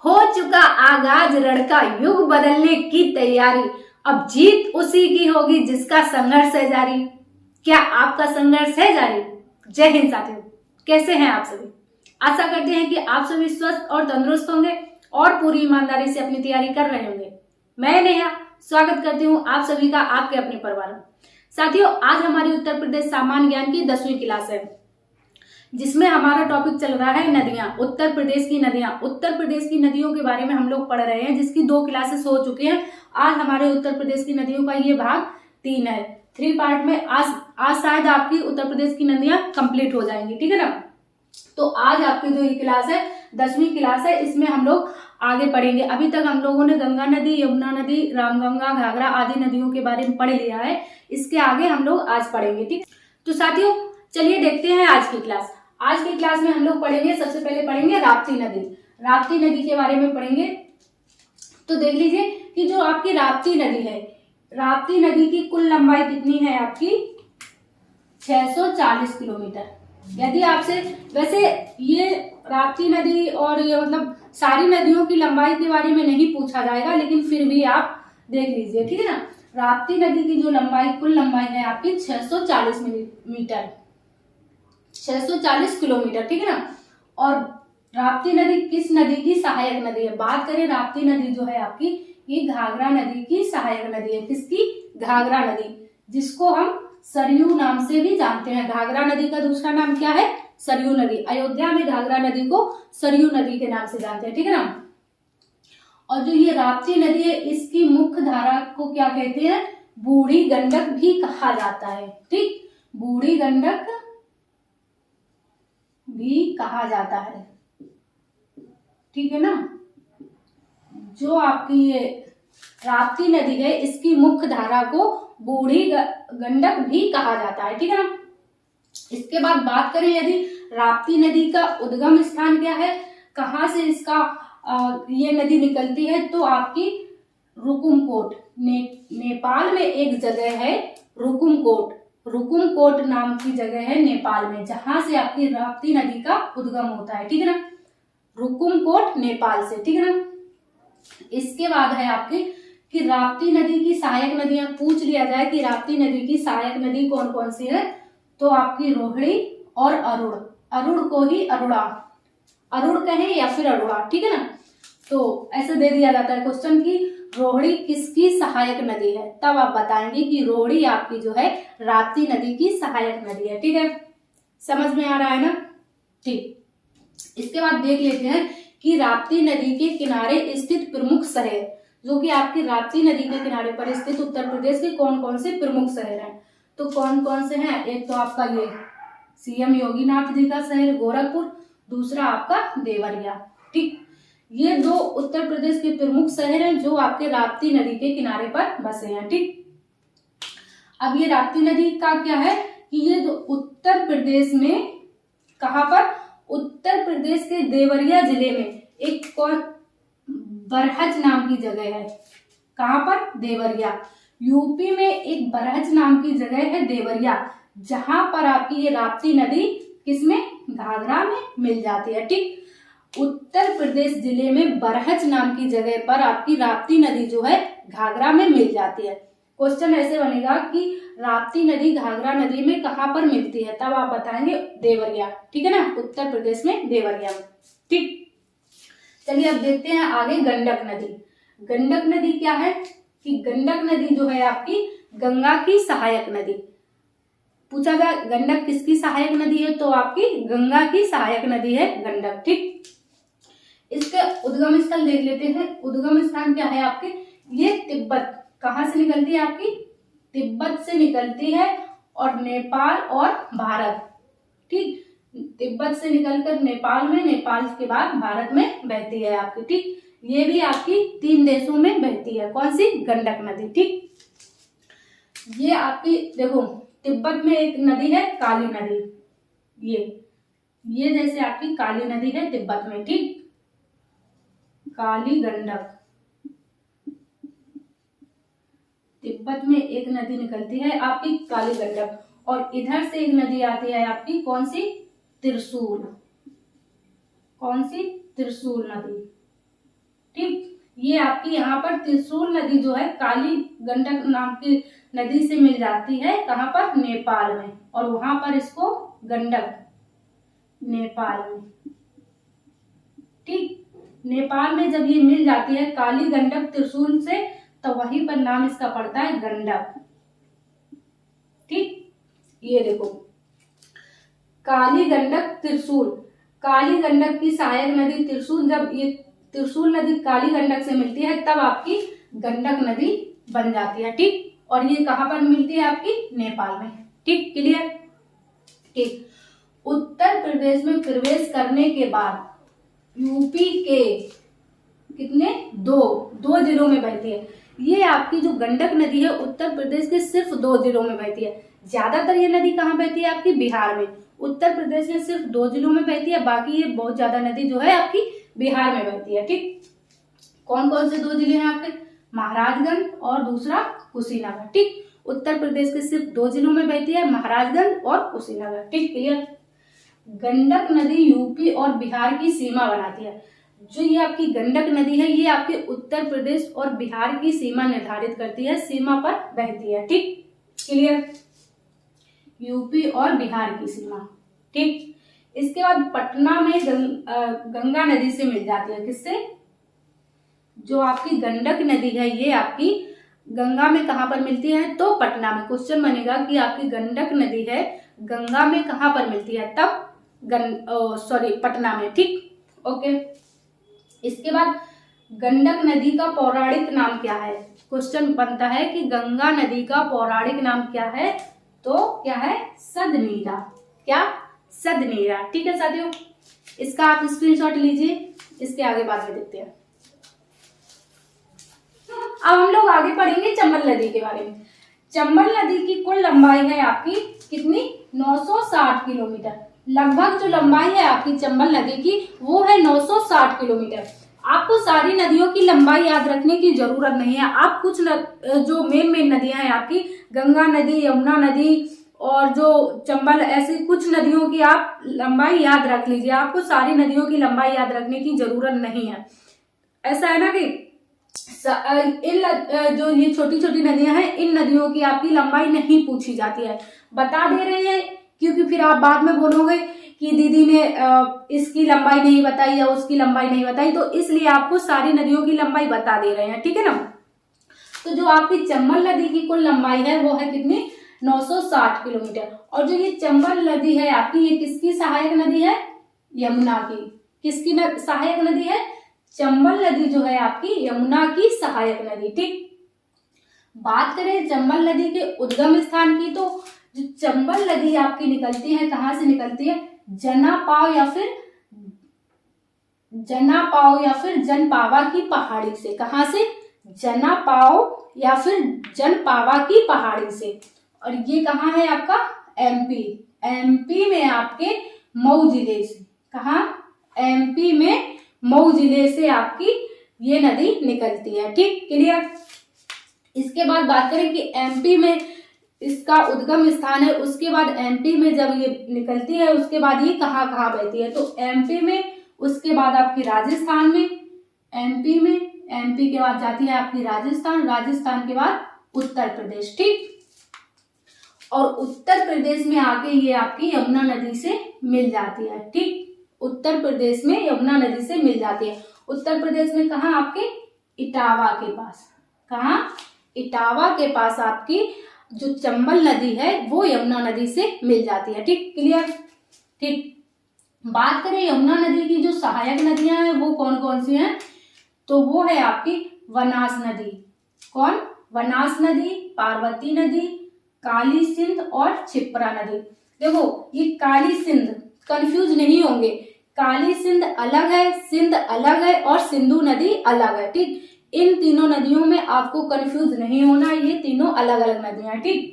हो चुका आगाज रण युग बदलने की तैयारी। अब जीत उसी की होगी जिसका संघर्ष है जारी। क्या आपका संघर्ष है जारी? जय हिंद साथियों, कैसे हैं आप सभी? आशा करते हैं कि आप सभी स्वस्थ और तंदुरुस्त होंगे और पूरी ईमानदारी से अपनी तैयारी कर रहे होंगे। मैं नेहा स्वागत करती हूँ आप सभी का आपके अपने परिवार में। साथियों, आज हमारी उत्तर प्रदेश सामान्य ज्ञान की 10वीं क्लास है, जिसमें हमारा टॉपिक चल रहा है नदियां। उत्तर प्रदेश की नदियां, उत्तर प्रदेश की नदियों के बारे में हम लोग पढ़ रहे हैं, जिसकी 2 क्लासेस हो चुकी हैं। आज हमारे उत्तर प्रदेश की नदियों का ये भाग 3 है। 3 पार्ट में आज शायद आपकी उत्तर प्रदेश की नदियां कंप्लीट हो जाएंगी, ठीक है ना। तो आज आपकी जो ये क्लास है 10वीं क्लास है, इसमें हम लोग आगे पढ़ेंगे। अभी तक हम लोगों ने गंगा नदी, यमुना नदी, रामगंगा, घाघरा आदि नदियों के बारे में पढ़ लिया है। इसके आगे हम लोग आज पढ़ेंगे, ठीक। तो साथियों चलिए देखते हैं आज की क्लास। आज की क्लास में हम लोग पढ़ेंगे, सबसे पहले पढ़ेंगे राप्ती नदी। राप्ती नदी के बारे में पढ़ेंगे। तो देख लीजिए कि जो आपकी राप्ती नदी है, राप्ती नदी की कुल लंबाई कितनी है आपकी? 640 किलोमीटर। यदि आपसे वैसे ये राप्ती नदी और ये मतलब सारी नदियों की लंबाई के बारे में नहीं पूछा जाएगा, लेकिन फिर भी आप देख लीजिए, ठीक है ना। राप्ती नदी की जो लंबाई, कुल लंबाई है आपकी 640 मीटर, 640 किलोमीटर, ठीक है ना। और राप्ती नदी किस नदी की सहायक नदी है? बात करें राप्ती नदी जो है आपकी, ये घाघरा नदी की सहायक नदी है। किसकी? घाघरा नदी, जिसको हम सरयू नाम से भी जानते हैं। घाघरा नदी का दूसरा नाम क्या है? सरयू नदी। अयोध्या में घाघरा नदी को सरयू नदी के नाम से जानते हैं, ठीक है ना। और जो ये राप्ती नदी है, इसकी मुख्य धारा को क्या कहते हैं? बूढ़ी गंडक भी कहा जाता है, ठीक। बूढ़ी गंडक भी कहा जाता है, ठीक है ना। जो आपकी ये राप्ती नदी है, इसकी मुख्य धारा को बूढ़ी गंडक भी कहा जाता है, ठीक है ना। इसके बाद बात करें यदि राप्ती नदी का उद्गम स्थान क्या है, कहाँ से इसका ये नदी निकलती है, तो आपकी रुकुमकोट, नेपाल में एक जगह है रुकुमकोट। रुकुमकोट नाम की जगह है नेपाल में, जहां से आपकी राप्ती नदी का उद्गम होता है, ठीक है ना। रुकुमकोट नेपाल से, ठीक है ना। इसके बाद है आपकी कि राप्ती नदी की सहायक नदियां पूछ लिया जाए कि राप्ती नदी की सहायक नदी कौन कौन सी है, तो आपकी रोहिणी और अरुण। अरुण को ही अरुण कहें या फिर अरुणा, ठीक है ना। तो ऐसे दे दिया जाता है क्वेश्चन की रोहिणी किसकी सहायक नदी है, तब आप बताएंगे कि रोहिणी आपकी जो है राप्ती नदी की सहायक नदी है, ठीक है। समझ में आ रहा है ना, ठीक। इसके बाद देख लेते हैं कि राप्ती नदी के किनारे स्थित प्रमुख शहर, जो कि आपकी राप्ती नदी के किनारे पर स्थित उत्तर प्रदेश के कौन कौन से प्रमुख शहर हैं। तो कौन कौन से हैं? एक तो आपका ये सीएम योगीनाथ जी का शहर गोरखपुर, दूसरा आपका देवरिया, ठीक। ये 2 उत्तर प्रदेश के प्रमुख शहर हैं जो आपके राप्ती नदी के किनारे पर बसे हैं, ठीक। अब ये राप्ती नदी का क्या है कि ये जो उत्तर प्रदेश में, कहां पर? उत्तर प्रदेश के देवरिया जिले में एक बरहज नाम की जगह है। कहां पर? देवरिया। यूपी में एक बरहज नाम की जगह है देवरिया, जहां पर आपकी ये राप्ती नदी किसमें? घाघरा में मिल जाती है, ठीक। उत्तर प्रदेश जिले में बरहज नाम की जगह पर आपकी राप्ती नदी जो है घाघरा में मिल जाती है। क्वेश्चन ऐसे बनेगा कि राप्ती नदी घाघरा नदी में कहां पर मिलती है, तब आप बताएंगे देवरिया, ठीक है ना। उत्तर प्रदेश में देवरिया में, ठीक। चलिए अब देखते हैं आगे गंडक नदी। गंडक नदी क्या है कि गंडक नदी जो है आपकी गंगा की सहायक नदी। पूछा जाए गंडक किसकी सहायक नदी है, तो आपकी गंगा की सहायक नदी है गंडक, ठीक। इसके उद्गम स्थल देख लेते हैं। उद्गम स्थान क्या है आपके? ये तिब्बत। कहां से निकलती है आपकी? तिब्बत से निकलती है और नेपाल और भारत, ठीक। तिब्बत से निकलकर नेपाल में, नेपाल के बाद भारत में बहती है आपकी, ठीक। ये भी आपकी 3 देशों में बहती है। कौन सी? गंडक नदी, ठीक। ये आपकी देखो तिब्बत में एक नदी है काली नदी, ये जैसे आपकी काली नदी है तिब्बत में, ठीक। काली गंडक। तिब्बत में एक नदी निकलती है आपकी काली गंडक, और इधर से एक नदी आती है आपकी कौन सी? त्रिशूल। कौन सी? त्रिशूल नदी, ये आपकी यहाँ पर त्रिशूल नदी जो है काली गंडक नाम की नदी से मिल जाती है, कहाँ पर, नेपाल में, और वहां पर इसको गंडक, नेपाल में, ठीक, नेपाल में जब ये मिल जाती है काली गंडक त्रिशूल से, तो वहीं पर नाम इसका पड़ता है गंडक, ठीक। ये देखो काली गंडक त्रिशूल, काली गंडक की सहायक नदी त्रिशूल, जब ये त्रिशूल नदी काली गंडक से मिलती है तब आपकी गंडक नदी बन जाती है, ठीक। और ये कहाँ पर मिलती है आपकी, नेपाल में, ठीक, क्लियर, ठीक। उत्तर प्रदेश में प्रवेश करने के बाद यूपी के कितने, दो जिलों में बहती है। ये आपकी जो गंडक नदी है उत्तर प्रदेश के सिर्फ 2 जिलों में बहती है। ज्यादातर ये नदी कहाँ बहती है आपकी, बिहार में। उत्तर प्रदेश में सिर्फ 2 जिलों में बहती है, बाकी ये बहुत ज्यादा नदी जो है आपकी बिहार में बहती है, ठीक। कौन कौन से 2 जिले हैं आपके, महाराजगंज और दूसरा कुशीनगर, ठीक। उत्तर प्रदेश के सिर्फ 2 जिलों में बहती है, महाराजगंज और कुशीनगर, ठीक, क्लियर। गंडक नदी यूपी और बिहार की सीमा बनाती है। जो ये आपकी गंडक नदी है ये आपके उत्तर प्रदेश और बिहार की सीमा निर्धारित करती है, सीमा पर बहती है, ठीक, क्लियर। यूपी और बिहार की सीमा, ठीक। इसके बाद पटना में गंगा नदी से मिल जाती है, किससे, जो आपकी गंडक नदी है ये आपकी गंगा में कहाँ पर मिलती है, तो पटना में। क्वेश्चन बनेगा कि आपकी गंडक नदी है गंगा में कहाँ पर मिलती है, तब पटना में, ठीक, ओके। इसके बाद गंडक नदी का पौराणिक नाम क्या है, क्वेश्चन बनता है कि गंगा नदी का पौराणिक नाम क्या है, तो क्या है, सदनीरा, क्या, सदनीरा, ठीक है साथियों। इसका आप स्क्रीनशॉट लीजिए, इसके आगे बाद में देखते हैं। अब हम लोग आगे पढ़ेंगे चंबल नदी के बारे में। चंबल नदी की कुल लंबाई है आपकी कितनी, 960 किलोमीटर। लगभग जो लंबाई है आपकी चंबल नदी की वो है 960 किलोमीटर। आपको सारी नदियों की लंबाई याद रखने की जरूरत नहीं है। आप कुछ जो मेन नदियां हैं आपकी, गंगा नदी, यमुना नदी और जो चंबल, ऐसी कुछ नदियों की आप लंबाई याद रख लीजिए। आपको सारी नदियों की लंबाई याद रखने की जरूरत नहीं है। ऐसा है ना कि इन जो ये छोटी छोटी नदियां हैं, इन नदियों की आपकी लंबाई नहीं पूछी जाती है, बता दे रहे हैं, क्योंकि फिर आप बाद में बोलोगे कि दीदी ने इसकी लंबाई नहीं बताई या उसकी लंबाई नहीं बताई, तो इसलिए आपको सारी नदियों की लंबाई बता दे रहे हैं, ठीक है ना। तो जो आपकी चंबल नदी की कुल लंबाई है वो है कितनी, 960 किलोमीटर। और जो ये चंबल नदी है आपकी, ये किसकी सहायक नदी है, यमुना की। किसकी सहायक नदी है, चंबल नदी जो है आपकी यमुना की सहायक नदी, ठीक। बात करें चंबल नदी के उद्गम स्थान की, तो जो चंबल नदी आपकी निकलती है, कहाँ से निकलती है, जनापाव या फिर जनपावा की पहाड़ी से। कहाँ से, जनापाव या फिर जनपावा की पहाड़ी से। और ये कहाँ है आपका, एमपी में आपके मऊ जिले से। कहाँ, एमपी में मऊ जिले से आपकी ये नदी निकलती है, ठीक, क्लियर। इसके बाद बात करें कि एमपी में इसका उद्गम स्थान है, उसके बाद एमपी में जब ये निकलती है उसके बाद ये कहाँ कहाँ बहती है, तो एमपी में, उसके बाद आपकी राजस्थान में, एमपी के बाद जाती है आपकी राजस्थान के बाद उत्तर प्रदेश, ठीक। और उत्तर प्रदेश में आके ये आपकी यमुना नदी से मिल जाती है, ठीक। उत्तर प्रदेश में यमुना नदी से मिल जाती है। उत्तर प्रदेश में कहाँ, आपके इटावा के पास। कहाँ, इटावा के पास आपकी जो चंबल नदी है वो यमुना नदी से मिल जाती है, ठीक, क्लियर, ठीक। बात करें यमुना नदी की जो सहायक नदियां हैं वो कौन कौन सी हैं, तो वो है आपकी वनास नदी। कौन, वनास नदी, पार्वती नदी, काली सिंध और क्षिप्रा नदी। देखो ये काली सिंध, कंफ्यूज नहीं होंगे, काली सिंध अलग है, सिंध अलग है और सिंधु नदी अलग है, ठीक। इन तीनों नदियों में आपको कंफ्यूज नहीं होना, ये तीनों अलग अलग नदियां, ठीक।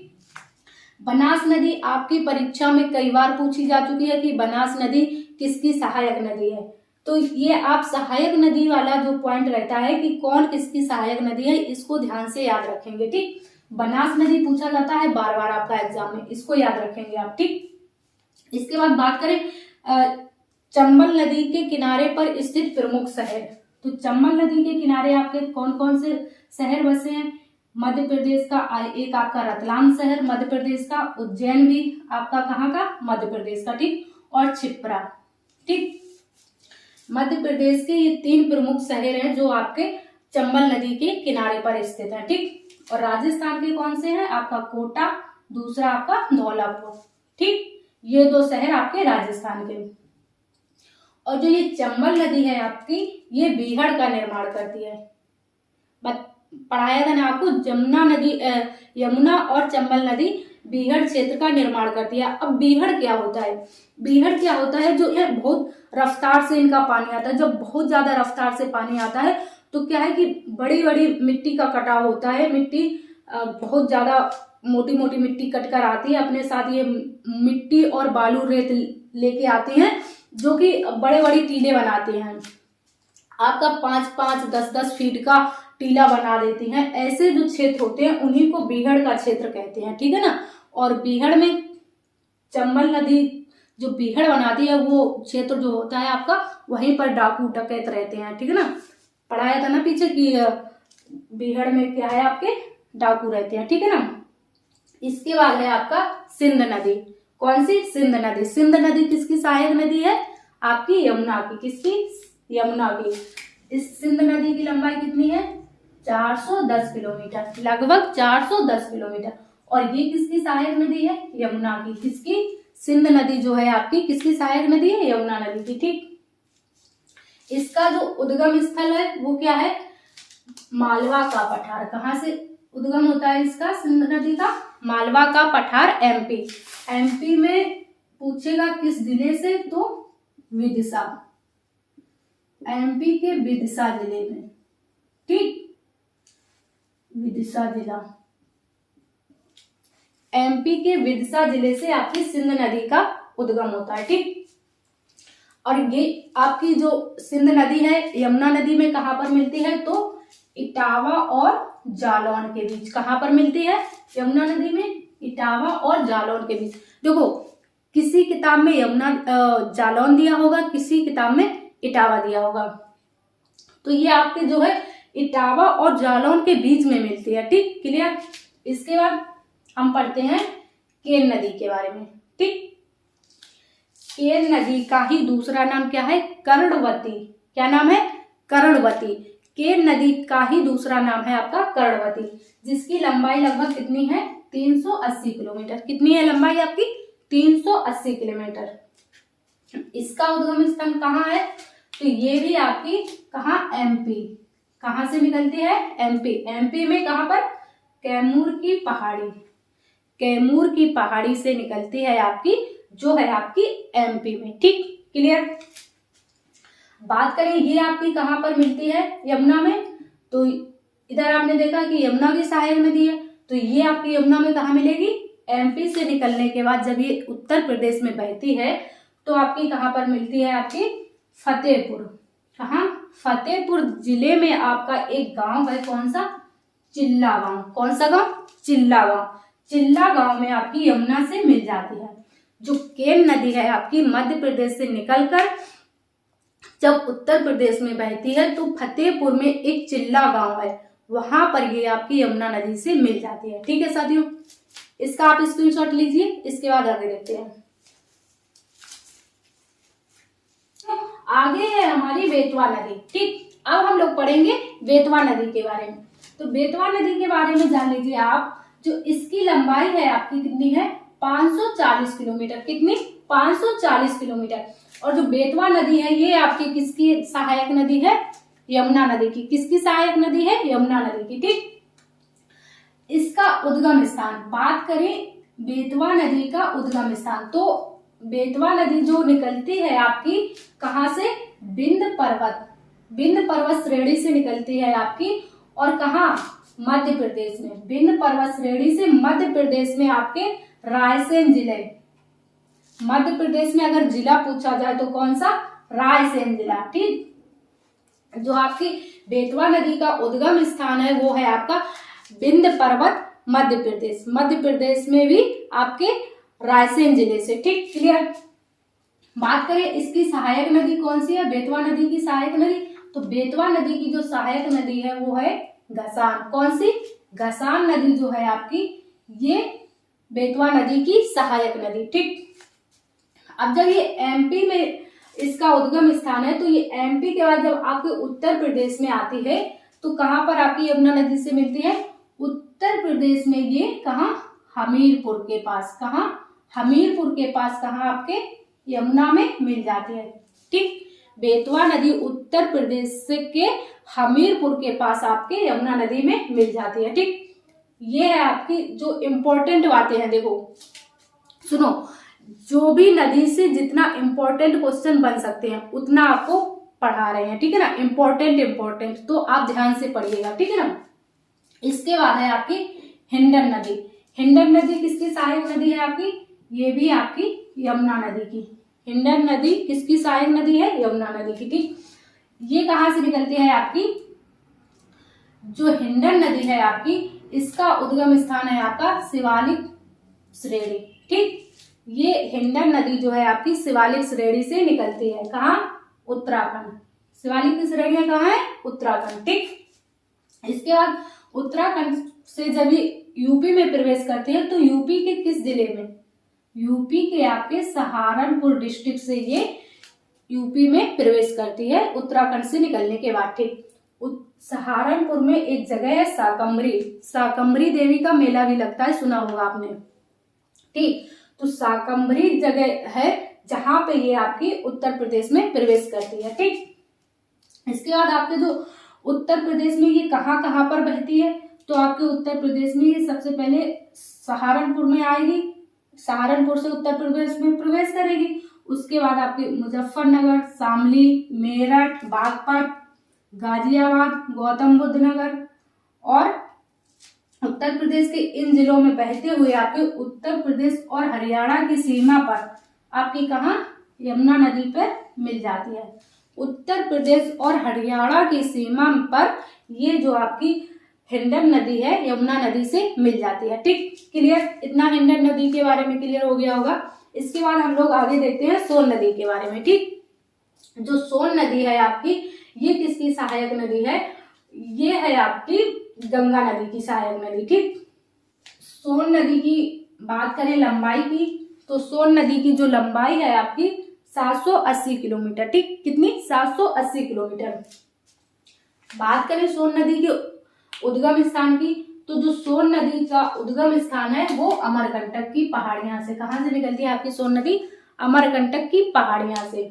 बनास नदी आपकी परीक्षा में कई बार पूछी जा चुकी है कि बनास नदी किसकी सहायक नदी है, तो ये आप सहायक नदी वाला जो पॉइंट रहता है कि कौन किसकी सहायक नदी है, इसको ध्यान से याद रखेंगे, ठीक। बनास नदी पूछा जाता है बार बार आपका एग्जाम में, इसको याद रखेंगे आप, ठीक। इसके बाद बात करें चंबल नदी के किनारे पर स्थित प्रमुख शहर। तो चंबल नदी के किनारे आपके कौन कौन से शहर बसे हैं? मध्य प्रदेश का एक आपका रतलाम शहर मध्य प्रदेश का, उज्जैन भी आपका कहाँ का? मध्य प्रदेश का, ठीक, और छिप्रा, ठीक। मध्य प्रदेश के ये 3 प्रमुख शहर हैं जो आपके चंबल नदी के किनारे पर स्थित है, ठीक। और राजस्थान के कौन से हैं? आपका कोटा, दूसरा आपका धौलापुर, ठीक। ये 2 शहर आपके राजस्थान के। और जो ये चंबल नदी है आपकी, ये बीहड़ का निर्माण करती है। पढ़ाया था ना आपको, यमुना और चंबल नदी बीहड़ क्षेत्र का निर्माण करती है। अब बीहड़ क्या होता है? बीहड़ क्या होता है? जो है बहुत रफ्तार से इनका पानी आता है। जब बहुत ज्यादा रफ्तार से पानी आता है तो क्या है कि बड़ी बड़ी मिट्टी का कटाव होता है। मिट्टी बहुत ज्यादा मोटी मोटी मिट्टी कटकर आती है, अपने साथ ये मिट्टी और बालू रेत लेके आती हैं, जो कि बड़े बड़ी टीले बनाते हैं। आपका 5-5, 10-10 फीट का टीला बना देती हैं। ऐसे जो क्षेत्र होते हैं उन्हीं को बीहड़ का क्षेत्र कहते हैं, ठीक है ना। और बीहड़ में चंबल नदी जो बीहड़ बनाती है, वो क्षेत्र जो होता है आपका, वहीं पर डाकू डकैत रहते हैं, ठीक है ना। पढ़ाया था ना पीछे कि बीहड़ में क्या है, आपके डाकू रहते हैं, ठीक है ना। इसके बाद है आपका सिंध नदी। कौन सी? सिंध नदी। सिंध नदी किसकी सहायक नदी है? आपकी यमुना की। किसकी? यमुना की। इस सिंध नदी की लंबाई कितनी है? 410 किलोमीटर, लगभग 410 किलोमीटर। और ये किसकी सहायक नदी है? यमुना की। किसकी? सिंध नदी जो है आपकी किसकी सहायक नदी है? यमुना नदी की, ठीक। इसका जो उद्गम स्थल है वो क्या है? मालवा का पठार। कहाँ से उद्गम होता है इसका, सिंध नदी का? मालवा का पठार, एमपी। एमपी में पूछेगा किस जिले से, तो विदिशा, एमपी के विदिशा जिले में, ठीक। विदिशा जिला, एमपी के विदिशा जिले से आपकी सिंध नदी का उद्गम होता है, ठीक। और ये आपकी जो सिंध नदी है यमुना नदी में कहाँ पर मिलती है? तो इटावा और जालौन के बीच। कहाँ पर मिलती है यमुना नदी में? इटावा और जालौन के बीच। देखो, किसी किताब में यमुना जालौन दिया होगा, किसी किताब में इटावा दिया होगा। तो ये आपके जो है इटावा और जालौन के बीच में मिलती है, ठीक, क्लियर। इसके बाद हम पढ़ते हैं केन नदी के बारे में, ठीक। केन नदी का ही दूसरा नाम क्या है? कर्णवती। क्या नाम है? कर्णवती। केन नदी का ही दूसरा नाम है आपका कर्णवती, जिसकी लंबाई लगभग कितनी है? 380 किलोमीटर। कितनी है लंबाई आपकी? 380 किलोमीटर। इसका उद्गम स्थान कहाँ है? तो ये भी आपकी कहाँ? एमपी। कहाँ से निकलती है? एमपी। एमपी में कहाँ पर? कैमूर की पहाड़ी। कैमूर की पहाड़ी से निकलती है आपकी, जो है आपकी एमपी में, ठीक, क्लियर। बात करें ये आपकी कहाँ पर मिलती है? यमुना में। तो इधर आपने देखा कि यमुना की सहायक नदी है, तो ये आपकी यमुना में कहाँ मिलेगी? एमपी से निकलने के बाद जब ये उत्तर प्रदेश में बहती है तो आपकी कहाँ पर मिलती है? आपकी फतेहपुर। कहाँ? फतेहपुर जिले में आपका एक गांव है, कौन सा? चिल्ला गांव। कौन सा गांव? चिल्ला गांव। चिल्ला गांव में आपकी यमुना से मिल जाती है। जो केन नदी है आपकी मध्य प्रदेश से निकलकर जब उत्तर प्रदेश में बहती है तो फतेहपुर में एक चिल्ला गांव है, वहां पर ये आपकी यमुना नदी से मिल जाती है, ठीक है साथियों। इसका आप स्क्रीनशॉट लीजिए। इसके बाद आगे देखते हैं। आगे है हमारी बेतवा नदी, ठीक। अब हम लोग पढ़ेंगे बेतवा नदी के बारे में। तो बेतवा नदी के बारे में जान लीजिए आप। जो इसकी लंबाई है आपकी कितनी है? 540 किलोमीटर। कितनी? 540 किलोमीटर। और जो बेतवा नदी है ये आपकी किसकी सहायक नदी है? यमुना नदी की। किसकी सहायक नदी है? यमुना नदी की, ठीक। इसका उद्गम स्थान बात करें, बेतवा नदी का उद्गम स्थान, तो बेतवा नदी जो निकलती है आपकी कहाँ से? विंध्य पर्वत श्रेणी से निकलती है आपकी। और कहाँ? मध्य प्रदेश में। विंध्य पर्वत श्रेणी से मध्य प्रदेश में आपके रायसेन जिले। मध्य प्रदेश में अगर जिला पूछा जाए तो कौन सा? रायसेन जिला, ठीक। जो आपकी बेतवा नदी का उद्गम स्थान है वो है आपका विंध्य पर्वत, मध्य प्रदेश। मध्य प्रदेश में भी आपके रायसेन जिले से, ठीक, क्लियर। बात करें इसकी सहायक नदी कौन सी है? बेतवा नदी की सहायक नदी तो बेतवा नदी की जो सहायक नदी है वो है घसान। कौन सी? घसान नदी जो है आपकी, ये बेतवा नदी की सहायक नदी। ठीक, अब जब ये एमपी में इसका उद्गम स्थान है, तो ये एमपी के बाद जब आपके उत्तर प्रदेश में आती है तो कहाँ पर आपकी यमुना नदी से मिलती है? उत्तर प्रदेश में। ये कहाँ? हमीरपुर के पास। कहाँ? हमीरपुर के पास। कहाँ? आपके यमुना में मिल जाती है। ठीक, बेतवा नदी उत्तर प्रदेश के हमीरपुर के पास आपके यमुना नदी में मिल जाती है। ठीक, ये है आपकी जो इम्पोर्टेंट बातें हैं। देखो सुनो, जो भी नदी से जितना इम्पोर्टेंट क्वेश्चन बन सकते हैं उतना आपको पढ़ा रहे हैं। ठीक है ना, इम्पोर्टेंट तो आप ध्यान से पढ़िएगा। ठीक है ना। इसके बाद है आपकी हिंडन नदी। हिंडन नदी किसकी सहायक नदी है आपकी? ये भी आपकी यमुना नदी की। हिंडन नदी किसकी सहायक नदी है? यमुना नदी की। ठीक, ये कहाँ से निकलती है आपकी? जो हिंडन नदी है आपकी, इसका उद्गम स्थान है आपका शिवालिक श्रेणी। ठीक, ये हिंडन नदी जो है आपकी शिवालिक श्रेणी से निकलती है। कहाँ? उत्तराखंड। शिवालिक की श्रेणी कहाँ है? उत्तराखंड। ठीक, इसके बाद उत्तराखंड से जब ये यूपी में प्रवेश करते हैं तो यूपी के किस जिले में? यूपी के आपके सहारनपुर डिस्ट्रिक्ट से ये यूपी में प्रवेश करती है उत्तराखंड से निकलने के बाद। ठीक, सहारनपुर में एक जगह है साकम्बरी। साकम्बरी देवी का मेला भी लगता है, सुना होगा आपने। ठीक, तो साकम्बरी जगह है जहां पे ये आपकी उत्तर प्रदेश में प्रवेश करती है। ठीक, इसके बाद आपके जो उत्तर प्रदेश में ये कहाँ कहाँ पर बहती है? तो आपके उत्तर प्रदेश में ये सबसे पहले सहारनपुर में आएगी, सहारनपुर से उत्तर प्रदेश में प्रवेश करेगी। उसके बाद आपके मुजफ्फरनगर, शामली, मेरठ, बागपत, गाजियाबाद, गौतम बुद्ध नगर और उत्तर प्रदेश के इन जिलों में बहते हुए आपके उत्तर प्रदेश और हरियाणा की सीमा पर आपकी कहाँ? यमुना नदी पर मिल जाती है। उत्तर प्रदेश और हरियाणा की सीमा पर ये जो आपकी हिंडन नदी है यमुना नदी से मिल जाती है। ठीक, क्लियर? इतना हिंडन नदी के बारे में क्लियर हो गया होगा। इसके बाद हम लोग आगे देखते हैं सोन नदी के बारे में। ठीक, जो सोन नदी है आपकी, ये किसकी सहायक नदी है? ये है आपकी गंगा नदी की सहायक नदी। ठीक, सोन नदी की बात करें लंबाई की, तो सोन नदी की जो लंबाई है आपकी 780 किलोमीटर। ठीक, कितनी? 780 किलोमीटर। बात करें सोन नदी के उद्गम स्थान की, तो जो सोन नदी का उद्गम स्थान है वो अमरकंटक की पहाड़ियां से। कहाँ से निकलती है आपकी सोन नदी? अमरकंटक की पहाड़ियां से।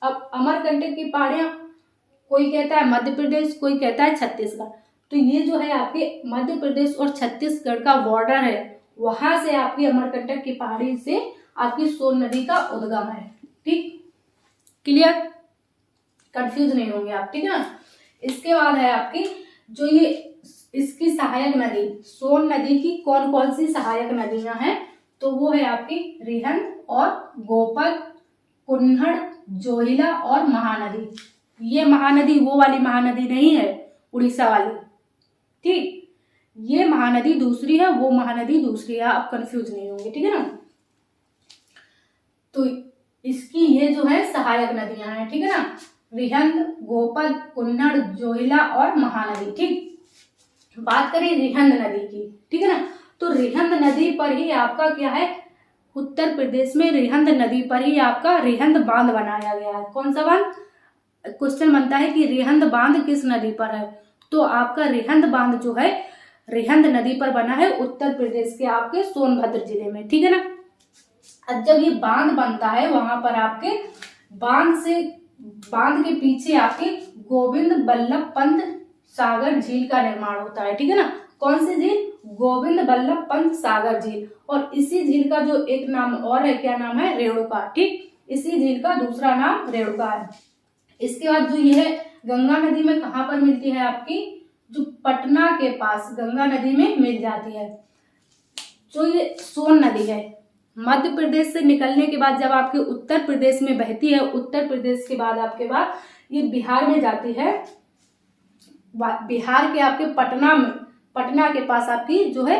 अब अमरकंटक की पहाड़ियां, कोई कहता है मध्य प्रदेश, कोई कहता है छत्तीसगढ़। तो ये जो है आपके मध्य प्रदेश और छत्तीसगढ़ का बॉर्डर है, वहां से आपकी अमरकंटक की पहाड़ी से आपकी सोन नदी का उद्गम है। ठीक, क्लियर? कंफ्यूज नहीं होंगे आप। ठीक है ना। इसके बाद है आपकी जो ये इसकी सहायक नदी, सोन नदी की कौन कौन सी सहायक नदियां हैं? तो वो है आपकी रिहंद और गोपद, कुन्नड़, जोहिला और महानदी। ये महानदी वो वाली महानदी नहीं है उड़ीसा वाली। ठीक, ये महानदी दूसरी है, वो महानदी दूसरी है। आप कंफ्यूज नहीं होंगे। ठीक है ना। तो इसकी ये जो है सहायक नदियां हैं। ठीक है ना, रिहंद, गोपद, कुन्नड़, जोहिला और महानदी। ठीक, बात करें रिहंद नदी की। ठीक है ना, तो रिहंद नदी पर ही आपका क्या है? उत्तर प्रदेश में रिहंद नदी पर ही आपका रिहंद बांध बनाया गया है। कौन सा बांध? क्वेश्चन बनता है कि रिहंद बांध किस नदी पर है? तो आपका रिहंद बांध जो है रिहंद नदी पर बना है उत्तर प्रदेश के आपके सोनभद्र जिले में। ठीक है ना। अब जब ये बांध बनता है वहां पर आपके बांध के पीछे आपके गोविंद बल्लभ पंत सागर झील का निर्माण होता है। ठीक है ना। कौन सी झील? गोविंद बल्लभ पंत सागर झील। और इसी झील का जो एक नाम और है, क्या नाम है? रेणुका। ठीक, इसी झील का दूसरा नाम रेणुका है। इसके बाद जो ये है गंगा नदी में कहाँ पर मिलती है आपकी? जो पटना के पास गंगा नदी में मिल जाती है। जो ये सोन नदी है मध्य प्रदेश से निकलने के बाद जब आपके उत्तर प्रदेश में बहती है, उत्तर प्रदेश के बाद आपके बाद ये बिहार में जाती है। बिहार के आपके पटना के पास आपकी जो है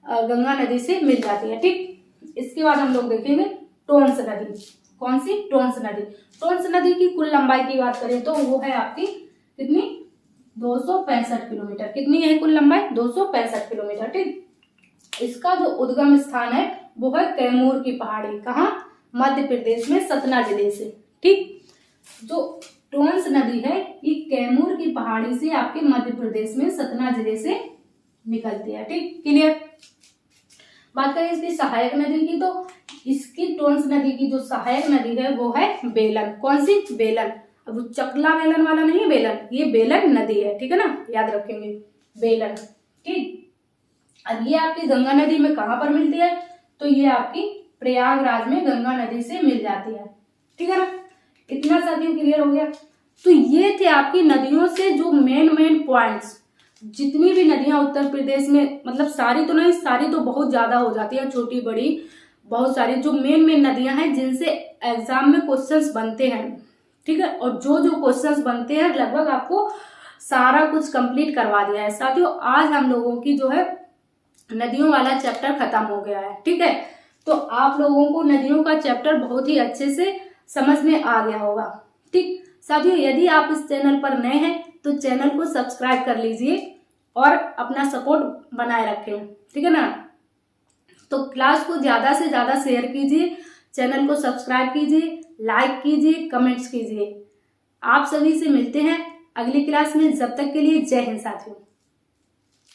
गंगा नदी से मिल जाती है। ठीक, इसके बाद हम लोग देखेंगे टोंस नदी। कौन सी? टोंस नदी। टोंस नदी की कुल लंबाई की बात करें तो वो है आपकी कितनी 265 किलोमीटर। कितनी है कुल लंबाई 265 किलोमीटर। ठीक, इसका जो उद्गम स्थान है वो है कैमूर की पहाड़ी। कहाँ? मध्य प्रदेश में सतना जिले से। ठीक, जो टोंस नदी है ये कैमूर की पहाड़ी से आपके मध्य प्रदेश में सतना जिले से निकलती है। ठीक, क्लियर। बात करें इसकी सहायक नदी की, तो इसकी टोंस नदी की जो सहायक नदी है वो है बेलन। कौन सी? बेलन। अब वो चकला बेलन वाला नहीं बेलन, ये बेलन नदी है। ठीक है ना, याद रखेंगे बेलन। ठीक, अब ये आपकी गंगा नदी में कहाँ पर मिलती है? तो ये आपकी प्रयागराज में गंगा नदी से मिल जाती है। ठीक है ना, इतना साथियों क्लियर हो गया। तो ये थे आपकी नदियों से जो मेन पॉइंट्स। जितनी भी नदियां उत्तर प्रदेश में, मतलब सारी तो नहीं, सारी तो बहुत ज्यादा हो जाती है, छोटी बड़ी बहुत सारी, जो मेन नदियां हैं जिनसे एग्जाम में क्वेश्चंस बनते हैं। ठीक है, और जो जो क्वेश्चंस बनते हैं लगभग आपको सारा कुछ कंप्लीट करवा दिया है साथियों। आज हम लोगों की जो है नदियों वाला चैप्टर खत्म हो गया है। ठीक है, तो आप लोगों को नदियों का चैप्टर बहुत ही अच्छे से समझ में आ गया होगा। ठीक साथियों, यदि आप इस चैनल पर नए हैं तो चैनल को सब्सक्राइब कर लीजिए और अपना सपोर्ट बनाए रखें। ठीक है ना, तो क्लास को ज्यादा से ज्यादा शेयर कीजिए, चैनल को सब्सक्राइब कीजिए, लाइक कीजिए, कमेंट्स कीजिए। आप सभी से मिलते हैं अगली क्लास में। जब तक के लिए जय हिंद साथियों।